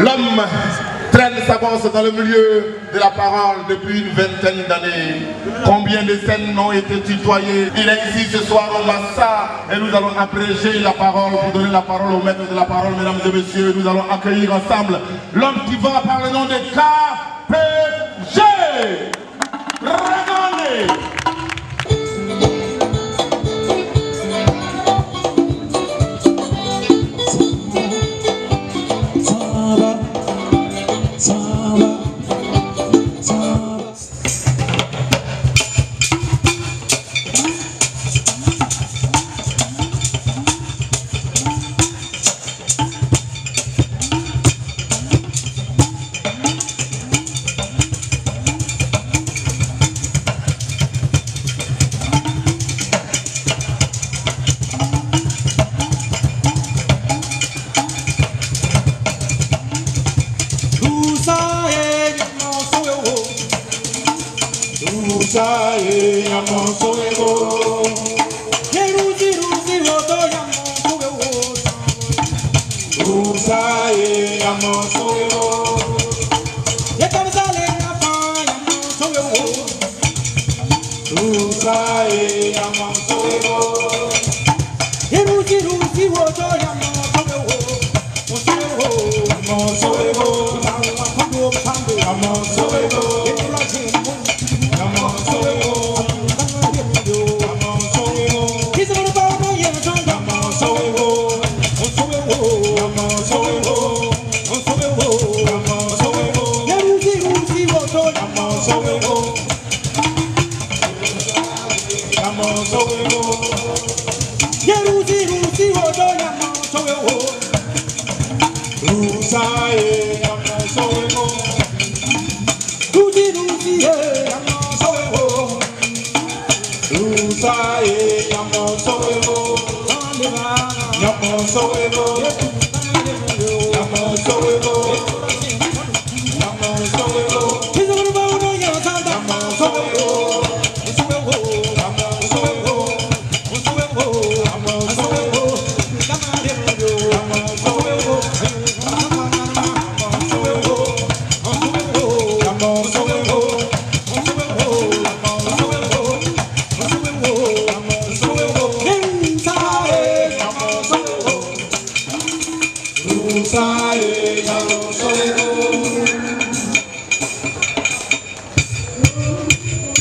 L'homme traîne sa bosse dans le milieu de la parole depuis une vingtaine d'années. Combien de scènes ont été tutoyées? Il est ici ce soir au Massa et nous allons abréger la parole pour donner la parole au maître de la parole, mesdames et messieurs. Nous allons accueillir ensemble l'homme qui va par le nom de KPG. Regardez.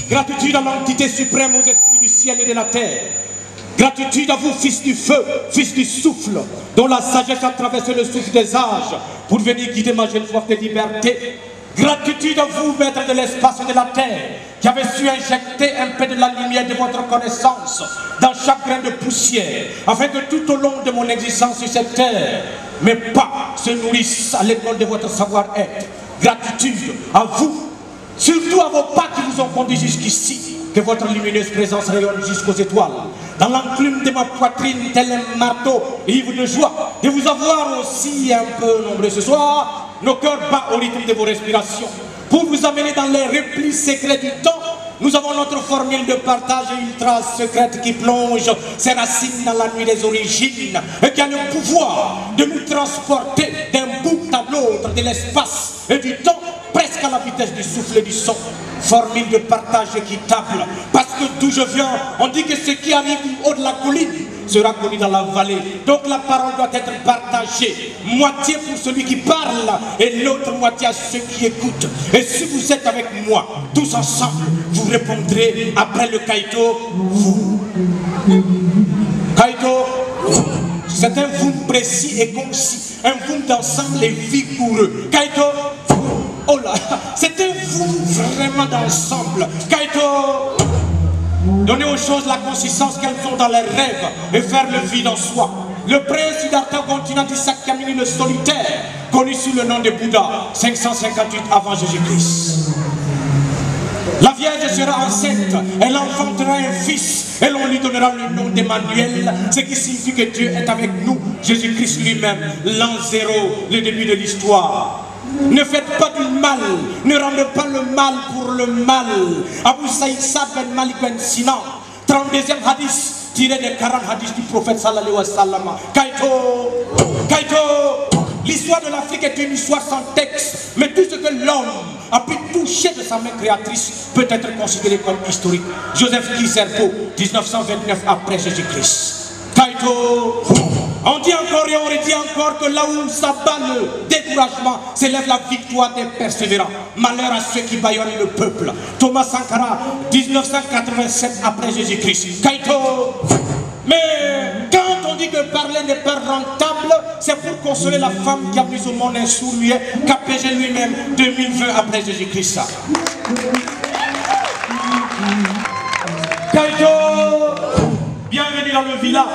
Gratitude à l'entité suprême, aux esprits du ciel et de la terre. Gratitude à vous, fils du feu, fils du souffle, dont la sagesse a traversé le souffle des âges pour venir guider ma jeune soif de liberté. Gratitude à vous, maîtres de l'espace et de la terre, qui avez su injecter un peu de la lumière de votre connaissance dans chaque grain de poussière, afin que tout au long de mon existence sur cette terre, mes pas se nourrissent à l'école de votre savoir-être. Gratitude à vous, surtout à vos pas qui vous ont conduit jusqu'ici, que votre lumineuse présence rayonne jusqu'aux étoiles. Dans l'enclume de ma poitrine, tel un marteau, ivre de joie, de vous avoir aussi un peu nombreux ce soir, nos cœurs battent au rythme de vos respirations. Pour vous amener dans les replis secrets du temps, nous avons notre formule de partage ultra secrète qui plonge ses racines dans la nuit des origines et qui a le pouvoir de nous transporter d'un bout à l'autre de l'espace et du temps, presque à la vitesse du souffle et du son. Formule de partage équitable, parce que d'où je viens, on dit que ce qui arrive du haut de la colline sera connu dans la vallée. Donc la parole doit être partagée, moitié pour celui qui parle et l'autre moitié à ceux qui écoutent. Et si vous êtes avec moi, tous ensemble, vous répondrez après le Kaito, vous. Kaito, c'est un vous précis et concis, un vous d'ensemble et vigoureux. Kaito, oh là, c'est un vous vraiment d'ensemble. Kaito, donner aux choses la consistance qu'elles ont dans les rêves et faire le vide en soi. Le prince Siddhartha continent Isaac Kamini le solitaire, connu sous le nom de Bouddha, 558 avant Jésus-Christ. La Vierge sera enceinte, elle enfantera un fils, et l'on lui donnera le nom d'Emmanuel, ce qui signifie que Dieu est avec nous, Jésus-Christ lui-même, l'an 0, le début de l'histoire. Ne faites pas du mal, ne rendez pas le mal pour le mal. Abu Saïd Sa ben Malik ben Sinan, 32e hadith, tiré des 40 hadiths du prophète sallallahu alayhi wa sallam. Kaito, Kaito, L'histoire de l'Afrique est une histoire sans texte, mais tout ce que l'homme a pu toucher de sa main créatrice peut être considéré comme historique. Joseph Kizerbo, 1929 après Jésus-Christ. Kaito, on dit encore et on redit encore que là où s'abat le découragement, s'élève la victoire des persévérants. Malheur à ceux qui bâillonnent le peuple. Thomas Sankara, 1987 après Jésus-Christ. Kaito, mais quand on dit que parler n'est pas rentable, c'est pour consoler la femme qui a mis au monde un sourd-muet, KPG lui-même, 2020 après Jésus-Christ. Kaito, bienvenue dans le village.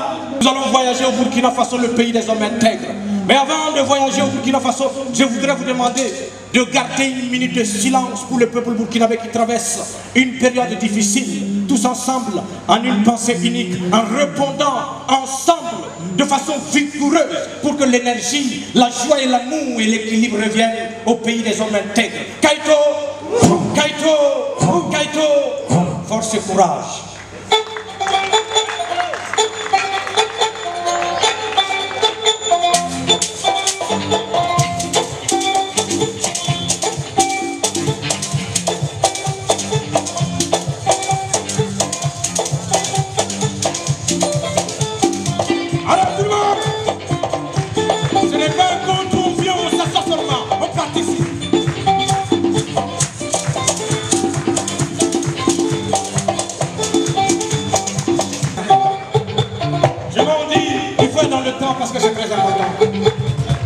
Nous allons voyager au Burkina Faso, le pays des hommes intègres. Mais avant de voyager au Burkina Faso, je voudrais vous demander de garder une minute de silence pour le peuple burkinabé qui traverse une période difficile, tous ensemble, en une pensée unique, en répondant ensemble, de façon vigoureuse, pour que l'énergie, la joie et l'amour et l'équilibre reviennent au pays des hommes intègres. Kaito, Kaito, Kaito, force et courage. Parce que c'est très important.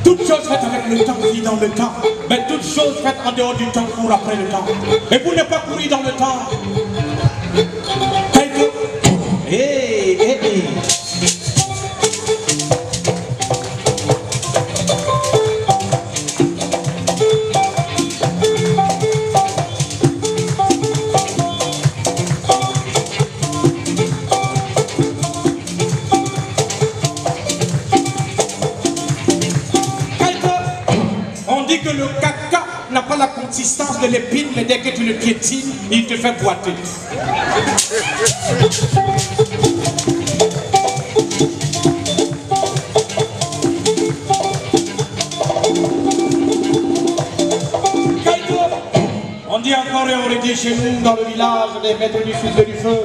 Toute chose faite avec le temps vit dans le temps, mais toute chose faite en dehors du temps court après le temps. Et pour ne pas courir dans le temps, que le caca n'a pas la consistance de l'épine, mais dès que tu le piétines, il te fait boiter. On dit encore et on le dit chez nous, dans le village, les maîtres du fils et du feu,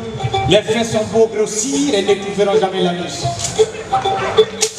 les faits sont beaux grossir et ne trouveront jamais la nuit.